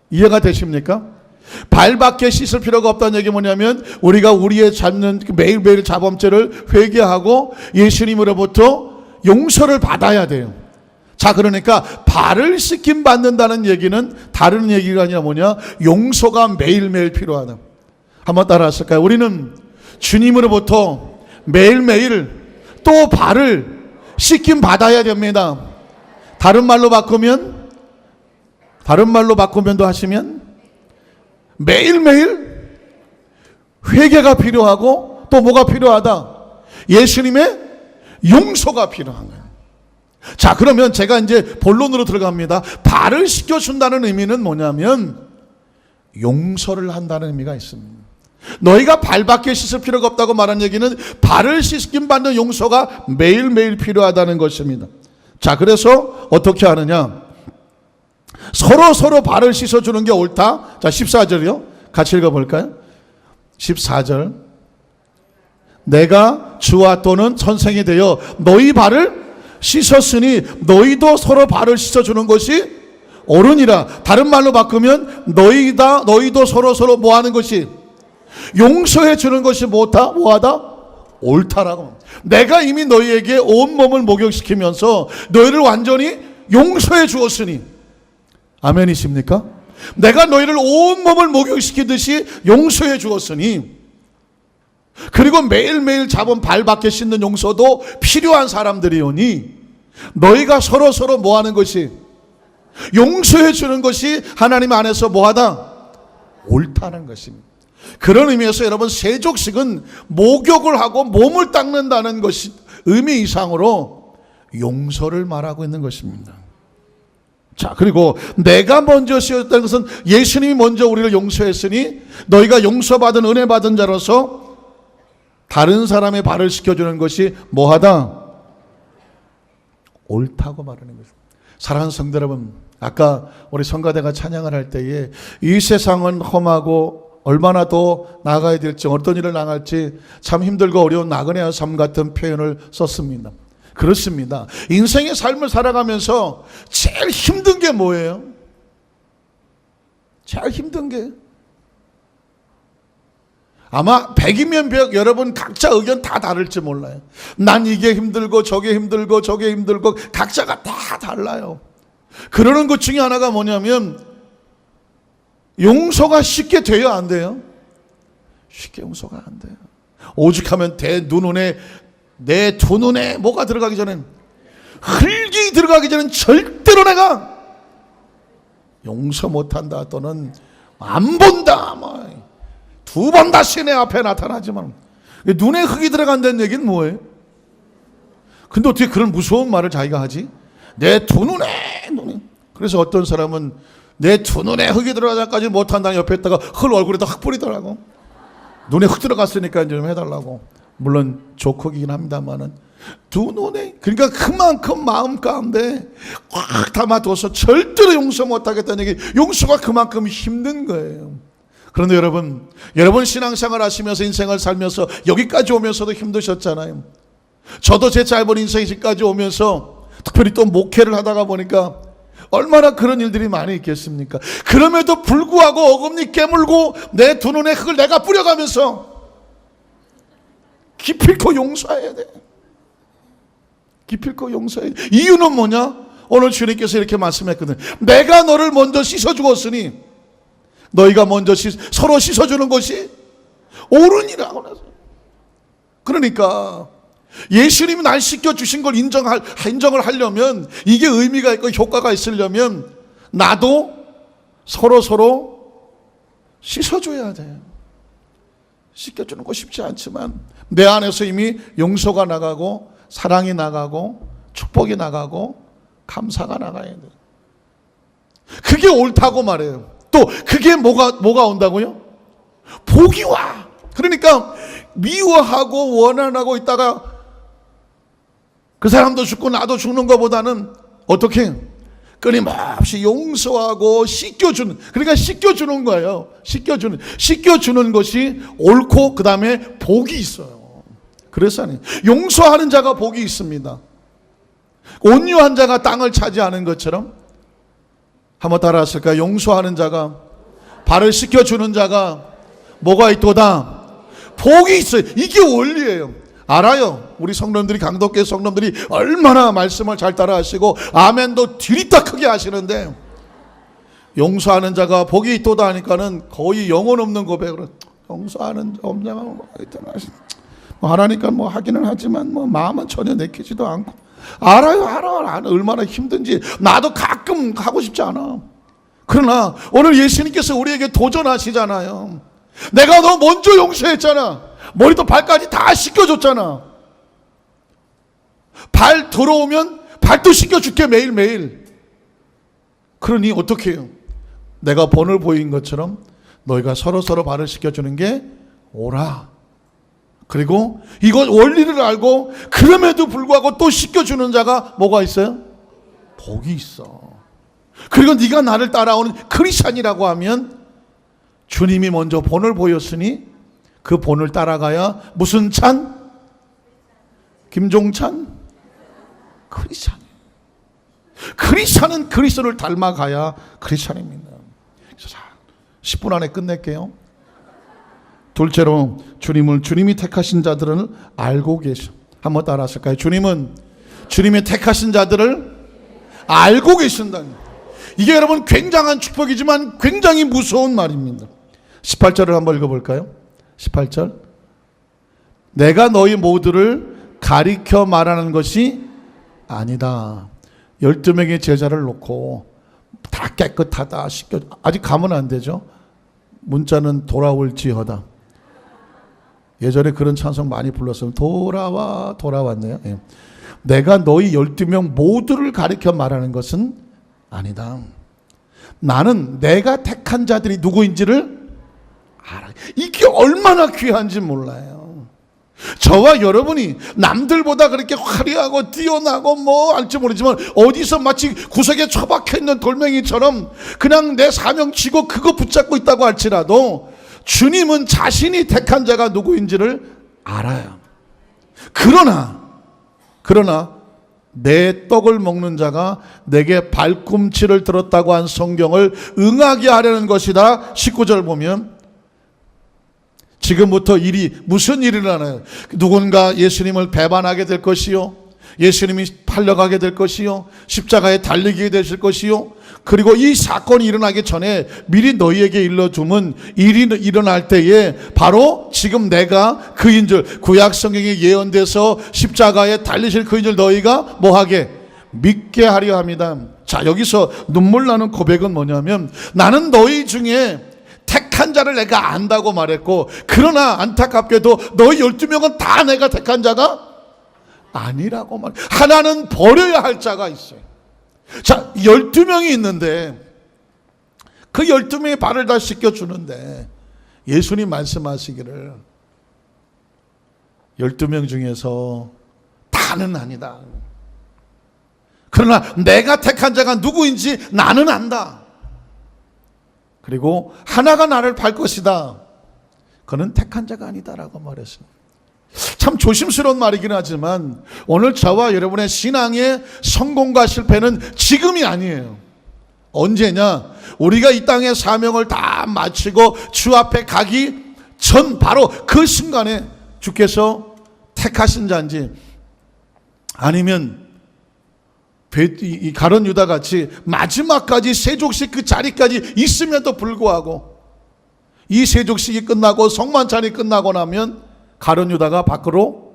이해가 되십니까? 발밖에 씻을 필요가 없다는 얘기 뭐냐면, 우리가 우리의 잡는 매일매일 자범죄를 회개하고 예수님으로부터 용서를 받아야 돼요. 그러니까 발을 씻김 받는다는 얘기는 다른 얘기가 아니라 뭐냐? 용서가 매일매일 필요하다. 한번 따라 하실까요? 우리는 주님으로부터 매일매일 또 발을 씻김 받아야 됩니다. 다른 말로 바꾸면도 하시면 매일매일 회개가 필요하고 또 뭐가 필요하다? 예수님의 용서가 필요한 거예요. 그러면 제가 이제 본론으로 들어갑니다. 발을 씻겨준다는 의미는 뭐냐면 용서를 한다는 의미가 있습니다. 너희가 발밖에 씻을 필요가 없다고 말한 얘기는 발을 씻김 받는 용서가 매일매일 필요하다는 것입니다. 그래서 어떻게 하느냐? 서로 발을 씻어주는 게 옳다. 자, 14절이요. 같이 읽어볼까요? 14절. 내가 주와 또는 선생이 되어 너희 발을 씻었으니 너희도 서로 발을 씻어주는 것이 옳으니라. 다른 말로 바꾸면 너희도 서로 뭐 하는 것이, 용서해 주는 것이 뭐하다? 옳다라고. 내가 이미 너희에게 온몸을 목욕시키면서 너희를 완전히 용서해 주었으니, 아멘이십니까? 내가 너희를 온몸을 목욕시키듯이 용서해 주었으니, 그리고 매일매일 잡은 발 밖에 씻는 용서도 필요한 사람들이오니 너희가 서로 뭐 하는 것이, 용서해 주는 것이 하나님 안에서 뭐하다? 옳다는 것입니다. 그런 의미에서 여러분, 세족식은 목욕을 하고 몸을 닦는다는 것이 의미 이상으로 용서를 말하고 있는 것입니다. 자, 그리고 내가 먼저 씌웠다는 것은 예수님이 먼저 우리를 용서했으니 너희가 용서받은 은혜 받은 자로서 다른 사람의 발을 씻겨주는 것이 뭐하다? 옳다고 말하는 것입니다. 사랑하는 성도 여러분, 아까 우리 성가대가 찬양을 할 때에 이 세상은 험하고 얼마나 더 나가야 될지, 어떤 일을 나갈지 참 힘들고 어려운 나그네의 삶 같은 표현을 썼습니다. 그렇습니다. 인생의 삶을 살아가면서 제일 힘든 게 뭐예요? 제일 힘든 게, 아마 100이면 100, 여러분 각자 의견 다 다를지 몰라요. 난 이게 힘들고 저게 힘들고 저게 힘들고 각자가 다 달라요. 그러는 것 중에 하나가 뭐냐면 용서가 쉽게 돼요, 안 돼요? 쉽게 용서가 안 돼요. 오죽하면 내 두 눈에 뭐가 들어가기 전에, 흙이 들어가기 전엔 절대로 내가 용서 못한다, 또는 안 본다, 두 번 다시 내 앞에 나타나지만, 눈에 흙이 들어간다는 얘기는 뭐예요? 근데 어떻게 그런 무서운 말을 자기가 하지? 내 두 눈에. 그래서 어떤 사람은 내 두 눈에 흙이 들어가자까지 못한다는 옆에 있다가 얼굴에다 흙 뿌리더라고. 눈에 흙 들어갔으니까 좀 해달라고. 물론 조크이긴 합니다만은 두 눈에, 그러니까 그만큼 마음 가운데 꽉 담아둬서 절대로 용서 못하겠다는 얘기. 용서가 그만큼 힘든 거예요. 그런데 여러분 신앙생활 하시면서 인생을 살면서 여기까지 오면서도 힘드셨잖아요. 저도 제 짧은 인생까지 오면서 특별히 또 목회를 하다가 보니까 얼마나 그런 일들이 많이 있겠습니까? 그럼에도 불구하고 어금니 깨물고 내 두 눈에 흙을 내가 뿌려가면서 기필코 용서해야 돼. 기필코 용서해야 돼. 이유는 뭐냐? 오늘 주님께서 이렇게 말씀했거든. 내가 너를 먼저 씻어주었으니 너희가 먼저 서로 씻어주는 것이 옳으니라. 그러니까 예수님이 날 씻겨주신 걸 인정을 하려면, 이게 의미가 있고 효과가 있으려면 나도 서로 씻어줘야 돼요. 씻겨주는 거 쉽지 않지만 내 안에서 이미 용서가 나가고 사랑이 나가고 축복이 나가고 감사가 나가야 돼요. 그게 옳다고 말해요. 또 그게 뭐가 온다고요? 복이 와. 그러니까 미워하고 원한하고 있다가 그 사람도 죽고 나도 죽는 것보다는 어떻게 끊임없이 용서하고 씻겨주는, 그러니까 씻겨주는 거예요. 씻겨주는 것이 옳고 그 다음에 복이 있어요. 그래서 용서하는 자가 복이 있습니다. 온유한 자가 땅을 차지하는 것처럼, 한번 따라하실까요? 용서하는 자가, 발을 씻겨주는 자가 뭐가 있도다? 복이 있어요. 이게 원리예요. 알아요. 우리 성도님들이, 강덕교회 성도님들이 얼마나 말씀을 잘 따라하시고 아멘도 들이다 크게 하시는데, 용서하는 자가 복이 있도다 하니까는 거의 영혼 없는 고백으로, 용서하는 자 없냐면 하나니까 하기는 하지만 마음은 전혀 내키지도 않고. 알아요. 얼마나 힘든지 나도 가끔 하고 싶지 않아. 그러나 오늘 예수님께서 우리에게 도전하시잖아요. 내가 너 먼저 용서했잖아. 머리도 발까지 다 씻겨줬잖아. 발 들어오면 발도 씻겨줄게, 매일매일. 그러니 어떻게 해요? 내가 본을 보인 것처럼 너희가 서로 발을 씻겨주는 게 옳아. 그리고 이거 원리를 알고 그럼에도 불구하고 또 씻겨주는 자가 뭐가 있어요? 복이 있어. 그리고 네가 나를 따라오는 크리스찬이라고 하면 주님이 먼저 본을 보였으니 그 본을 따라가야 무슨 찬? 김종찬? 크리스찬. 크리스찬은 그리스도를 닮아가야 크리스찬입니다. 10분 안에 끝낼게요. 둘째로 주님이 택하신 자들을 알고 계셔. 한번 따라 하실까요? 주님이 택하신 자들을 알고 계신다. 이게 여러분 굉장한 축복이지만 굉장히 무서운 말입니다. 18절을 한번 읽어볼까요? 18절. 내가 너희 모두를 가리켜 말하는 것이 아니다. 12명의 제자를 놓고 다 깨끗하다 씻겨, 아직 가면 안 되죠. 문자는 돌아올지어다. 예전에 그런 찬송 많이 불렀으면 돌아왔네요. 예. 내가 너희 12명 모두를 가리켜 말하는 것은 아니다. 나는 내가 택한 자들이 누구인지를 알아. 이게 얼마나 귀한지 몰라요. 저와 여러분이 남들보다 그렇게 화려하고 뛰어나고 뭐 알지 모르지만 어디서 마치 구석에 처박혀 있는 돌멩이처럼 그냥 내 사명 쥐고 그거 붙잡고 있다고 할지라도 주님은 자신이 택한 자가 누구인지를 알아요. 그러나 내 떡을 먹는 자가 내게 발꿈치를 들었다고 한 성경을 응하게 하려는 것이다. 19절 보면 지금부터 무슨 일이 일어나요? 누군가 예수님을 배반하게 될 것이요, 예수님이 팔려가게 될 것이요, 십자가에 달리게 되실 것이요, 그리고 이 사건이 일어나기 전에 미리 너희에게 일러주면 일이 일어날 때에 바로 지금 내가 그인 줄, 구약 성경에 예언돼서 십자가에 달리실 그인 줄 너희가 뭐하게? 믿게 하려 합니다. 자, 여기서 눈물 나는 고백은 뭐냐면 나는 너희 중에 택한 자를 내가 안다고 말했고, 그러나 안타깝게도 너희 12명은 다 내가 택한 자가 아니라고 말해. 하나는 버려야 할 자가 있어요. 자, 12명이 있는데 그 12명의 발을 다 씻겨주는데 예수님 말씀하시기를 12명 중에서 다는 아니다. 그러나 내가 택한 자가 누구인지 나는 안다. 그리고 하나가 나를 팔 것이다. 그는 택한 자가 아니다라고 말했습니다. 참 조심스러운 말이긴 하지만 오늘 저와 여러분의 신앙의 성공과 실패는 지금이 아니에요. 언제냐? 우리가 이 땅의 사명을 다 마치고 주 앞에 가기 전 바로 그 순간에 주께서 택하신 자인지, 아니면 이 가룟 유다 같이 마지막까지 세족식 그 자리까지 있음에도 불구하고 이 세족식이 끝나고 성만찬이 끝나고 나면 가룟 유다가 밖으로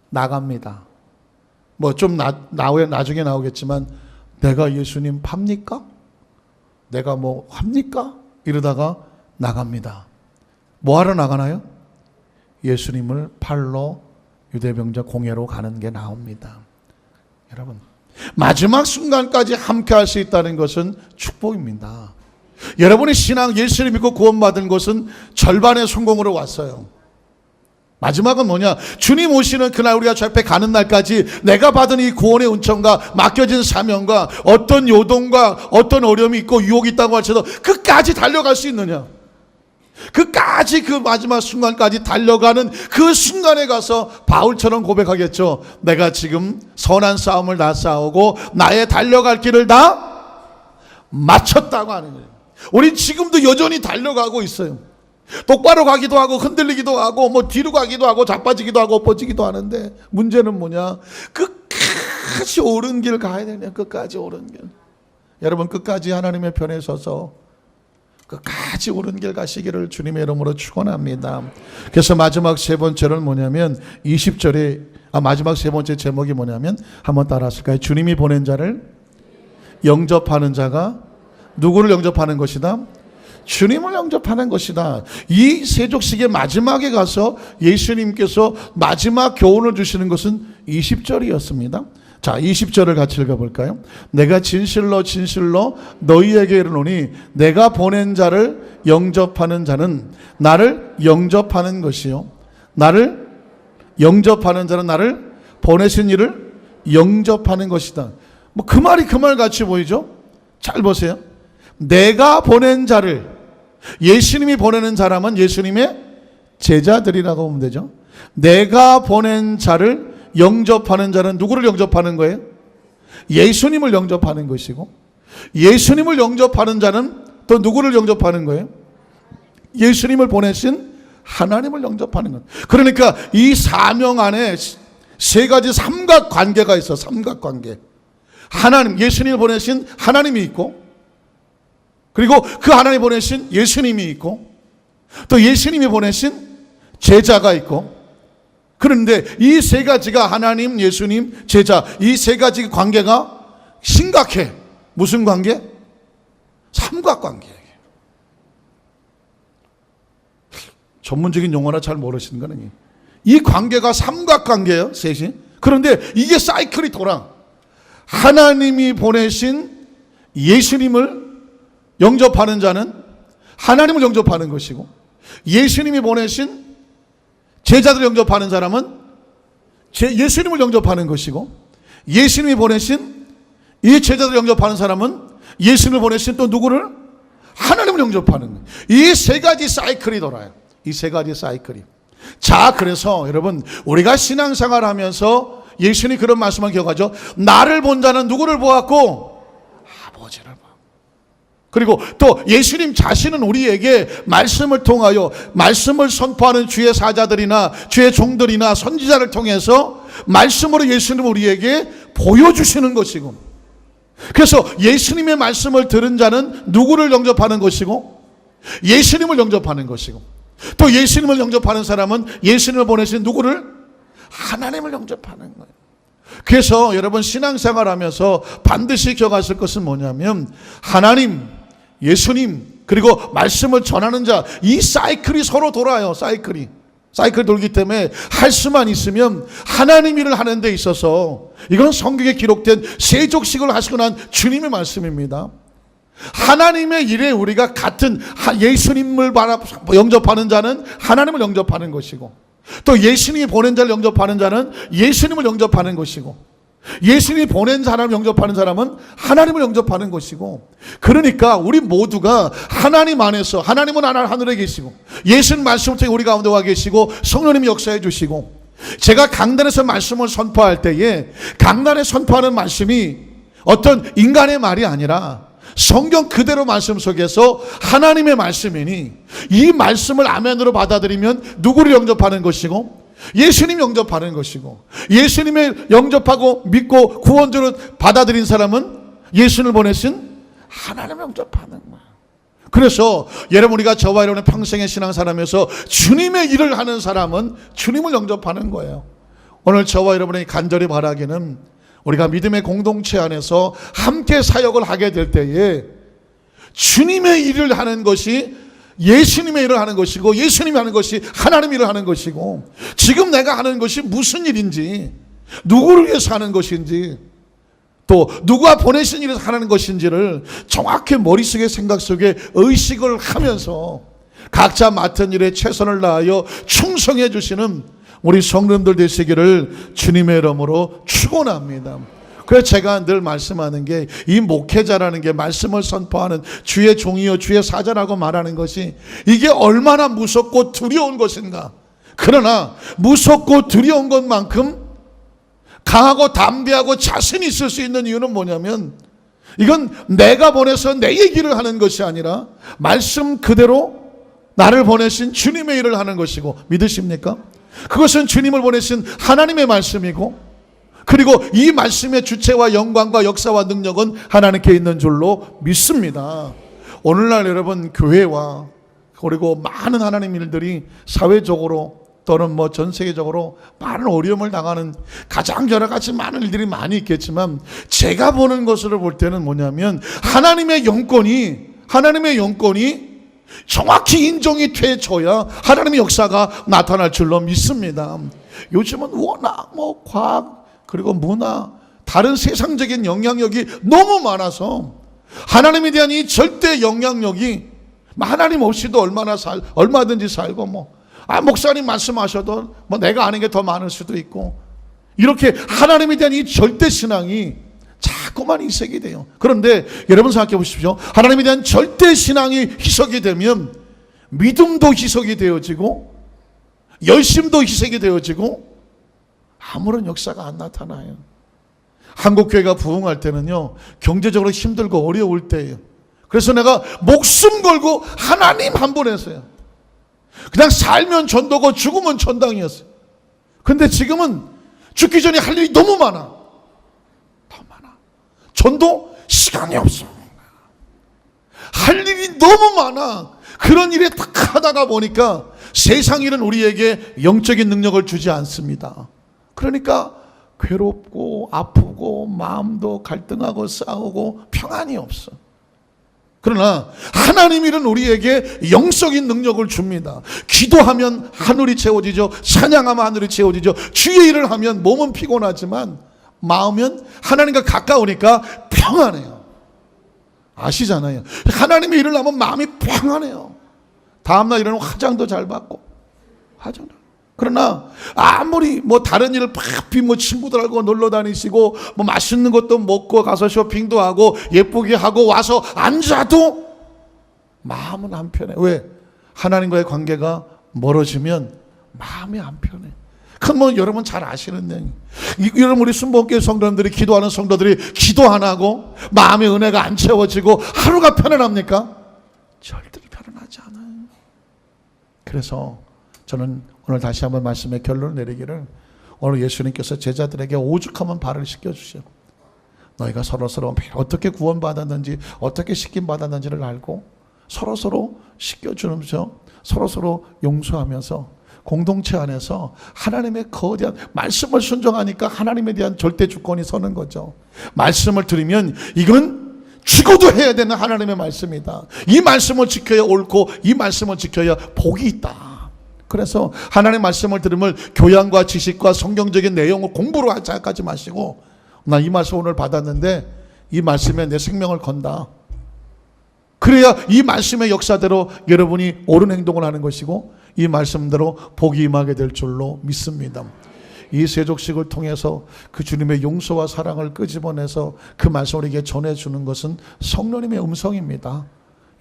나갑니다. 뭐 좀 나중에 나오겠지만 내가 예수님 팝니까? 내가 뭐 합니까? 이러다가 나갑니다. 뭐 하러 나가나요? 예수님을 팔러 유대병자 공회로 가는 게 나옵니다. 여러분, 마지막 순간까지 함께 할 수 있다는 것은 축복입니다. 여러분의 신앙, 예수를 믿고 구원받은 것은 절반의 성공으로 왔어요. 마지막은 뭐냐? 주님 오시는 그날 우리가 저 앞에 가는 날까지 내가 받은 이 구원의 은총과 맡겨진 사명과 어떤 요동과 어떤 어려움이 있고 유혹이 있다고 할지라도 끝까지 달려갈 수 있느냐? 끝까지 그 마지막 순간까지 달려가는 그 순간에 가서 바울처럼 고백하겠죠. 내가 지금 선한 싸움을 다 싸우고 나의 달려갈 길을 다 마쳤다고 하는 거예요. 우린 지금도 여전히 달려가고 있어요. 똑바로 가기도 하고 흔들리기도 하고 뭐 뒤로 가기도 하고 자빠지기도 하고 엎어지기도 하는데 문제는 뭐냐? 끝까지 옳은 길 가야 되냐? 끝까지 옳은 길. 여러분, 끝까지 하나님의 편에 서서 끝까지 옳은 길 가시기를 주님의 이름으로 축원합니다. 그래서 마지막 세 번째는 뭐냐면 20절에 마지막 세 번째 제목이 뭐냐면 한번 따라 하실까요? 주님이 보낸 자를 영접하는 자가 누구를 영접하는 것이다? 주님을 영접하는 것이다. 이 세족식의 마지막에 가서 예수님께서 마지막 교훈을 주시는 것은 20절이었습니다. 자, 20절을 같이 읽어볼까요? 내가 진실로 진실로 너희에게 이르노니 내가 보낸 자를 영접하는 자는 나를 영접하는 것이요, 나를 영접하는 자는 나를 보내신 이를 영접하는 것이다. 뭐 그 말이 그 말 같이 보이죠? 잘 보세요. 내가 보낸 자를, 예수님이 보내는 사람은 예수님의 제자들이라고 보면 되죠. 내가 보낸 자를 영접하는 자는 누구를 영접하는 거예요? 예수님을 영접하는 것이고, 예수님을 영접하는 자는 또 누구를 영접하는 거예요? 예수님을 보내신 하나님을 영접하는 것. 그러니까 이 사명 안에 세 가지 삼각관계가 있어. 삼각관계. 하나님, 예수님을 보내신 하나님이 있고, 그리고 그 하나님 보내신 예수님이 있고, 또 예수님이 보내신 제자가 있고. 그런데 이 세 가지가 하나님, 예수님, 제자, 이 세 가지 관계가 심각해. 무슨 관계? 삼각관계. 전문적인 용어나 잘 모르시는 거는 이 관계가 삼각관계예요, 셋이. 그런데 이게 사이클이 돌아. 하나님이 보내신 예수님을 영접하는 자는 하나님을 영접하는 것이고, 예수님이 보내신 제자들을 영접하는 사람은 예수님을 영접하는 것이고, 예수님이 보내신 이 제자들을 영접하는 사람은 예수님을 보내신 또 누구를? 하나님을 영접하는 거예요. 이 세 가지 사이클이 돌아요. 이 세 가지 사이클이. 자, 그래서 여러분, 우리가 신앙생활 하면서 예수님이 그런 말씀을 기억하죠. 나를 본 자는 누구를 보았고? 아버지를 봐. 그리고 또 예수님 자신은 우리에게 말씀을 통하여, 말씀을 선포하는 주의 사자들이나 주의 종들이나 선지자를 통해서 말씀으로 예수님을 우리에게 보여주시는 것이고, 그래서 예수님의 말씀을 들은 자는 누구를 영접하는 것이고, 예수님을 영접하는 것이고, 또 예수님을 영접하는 사람은 예수님을 보내신 누구를? 하나님을 영접하는 거예요. 그래서 여러분, 신앙생활 하면서 반드시 기억하실 것은 뭐냐면, 하나님, 예수님, 그리고 말씀을 전하는 자, 이 사이클이 서로 돌아요. 사이클 돌기 때문에 할 수만 있으면 하나님 일을 하는 데 있어서, 이건 성경에 기록된 세족식을 하시고 난 주님의 말씀입니다. 하나님의 일에 우리가 같은 예수님을 영접하는 자는 하나님을 영접하는 것이고, 또 예수님이 보낸 자를 영접하는 자는 예수님을 영접하는 것이고, 예수님이 보낸 사람을 영접하는 사람은 하나님을 영접하는 것이고, 그러니까 우리 모두가 하나님 안에서, 하나님은 하늘에 계시고, 예수님 말씀을 통해 우리 가운데 와 계시고, 성령님이 역사해 주시고, 제가 강단에서 말씀을 선포할 때에 강단에 선포하는 말씀이 어떤 인간의 말이 아니라 성경 그대로 말씀 속에서 하나님의 말씀이니, 이 말씀을 아멘으로 받아들이면 누구를 영접하는 것이고, 예수님 영접하는 것이고, 예수님을 영접하고 믿고 구원주로 받아들인 사람은 예수님을 보내신 하나님을 영접하는 거야. 그래서 여러분, 우리가 저와 여러분의 평생의 신앙생활하면서 주님의 일을 하는 사람은 주님을 영접하는 거예요. 오늘 저와 여러분이 간절히 바라기는, 우리가 믿음의 공동체 안에서 함께 사역을 하게 될 때에 주님의 일을 하는 것이 예수님의 일을 하는 것이고, 예수님이 하는 것이 하나님의 일을 하는 것이고, 지금 내가 하는 것이 무슨 일인지, 누구를 위해서 하는 것인지, 또 누가 보내신 일을 하는 것인지를 정확히 머릿속에, 생각 속에 의식을 하면서 각자 맡은 일에 최선을 다하여 충성해 주시는 우리 성도님들 되시기를 주님의 이름으로 축원합니다. 그래서 제가 늘 말씀하는 게, 이 목회자라는 게 말씀을 선포하는 주의 종이요 주의 사자라고 말하는 것이 이게 얼마나 무섭고 두려운 것인가. 그러나 무섭고 두려운 것만큼 강하고 담대하고 자신이 있을 수 있는 이유는 뭐냐면, 이건 내가 보내서 내 얘기를 하는 것이 아니라 말씀 그대로 나를 보내신 주님의 일을 하는 것이고, 믿으십니까? 그것은 주님을 보내신 하나님의 말씀이고, 그리고 이 말씀의 주체와 영광과 역사와 능력은 하나님께 있는 줄로 믿습니다. 오늘날 여러분, 교회와 그리고 많은 하나님 일들이 사회적으로 또는 전 세계적으로 많은 어려움을 당하는 가장 여러 가지 많은 일들이 많이 있겠지만, 제가 보는 것으로 볼 때는 뭐냐면, 하나님의 영권이 정확히 인정이 돼줘야 하나님의 역사가 나타날 줄로 믿습니다. 요즘은 워낙 과학 그리고 문화, 다른 세상적인 영향력이 너무 많아서 하나님에 대한 이 절대 영향력이, 하나님 없이도 얼마든지 살고, 목사님 말씀하셔도 내가 아는 게 더 많을 수도 있고, 이렇게 하나님에 대한 이 절대 신앙이 자꾸만 희석이 돼요. 그런데 여러분 생각해 보십시오. 하나님에 대한 절대 신앙이 희석이 되면 믿음도 희석이 되어지고 열심도 희석이 되어지고 아무런 역사가 안 나타나요. 한국교회가 부흥할 때는요, 경제적으로 힘들고 어려울 때예요. 그래서 내가 목숨 걸고 하나님 한 분에서요. 그냥 살면 전도고 죽으면 전당이었어요. 근데 지금은 죽기 전에 할 일이 너무 많아. 전도 시간이 없어. 할 일이 너무 많아. 그런 일에 딱 하다가 보니까 세상 일은 우리에게 영적인 능력을 주지 않습니다. 그러니까 괴롭고 아프고 마음도 갈등하고 싸우고 평안이 없어. 그러나 하나님 일은 우리에게 영적인 능력을 줍니다. 기도하면 하늘이 채워지죠. 찬양하면 하늘이 채워지죠. 주의 일을 하면 몸은 피곤하지만 마음은 하나님과 가까우니까 평안해요. 아시잖아요. 하나님의 일을 하면 마음이 평안해요. 다음날 일어나면 화장도 잘 받고 하잖아요. 그러나 아무리 뭐 다른 일을 바삐 뭐 친구들하고 놀러 다니시고 뭐 맛있는 것도 먹고 가서 쇼핑도 하고 예쁘게 하고 와서 앉아도 마음은 안 편해. 왜? 하나님과의 관계가 멀어지면 마음이 안 편해. 그건 뭐 여러분 잘 아시는 얘기. 여러분 우리 순복음교회 성도님들이 기도하는 성도들이 기도 안 하고 마음의 은혜가 안 채워지고 하루가 편안합니까? 절대로 편안하지 않아요. 그래서 저는 오늘 다시 한번 말씀의 결론을 내리기를, 오늘 예수님께서 제자들에게 오죽하면 발을 씻겨주셔. 너희가 서로서로 어떻게 구원받았는지 어떻게 씻김받았는지를 알고 서로서로 씻겨주면서 서로서로 용서하면서 공동체 안에서 하나님의 거대한 말씀을 순종하니까 하나님에 대한 절대 주권이 서는 거죠. 말씀을 들으면 이건 죽어도 해야 되는 하나님의 말씀이다. 이 말씀을 지켜야 옳고 이 말씀을 지켜야 복이 있다. 그래서 하나님의 말씀을 들으면 교양과 지식과 성경적인 내용을 공부로 하지 마시고, 나 이 말씀 오늘 받았는데 이 말씀에 내 생명을 건다. 그래야 이 말씀의 역사대로 여러분이 옳은 행동을 하는 것이고 이 말씀대로 복이 임하게 될 줄로 믿습니다. 이 세족식을 통해서 그 주님의 용서와 사랑을 끄집어내서 그 말씀을 우리에게 전해주는 것은 성령님의 음성입니다.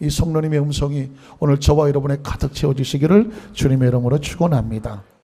이 성령님의 음성이 오늘 저와 여러분의 가득 채워주시기를 주님의 이름으로 축원합니다.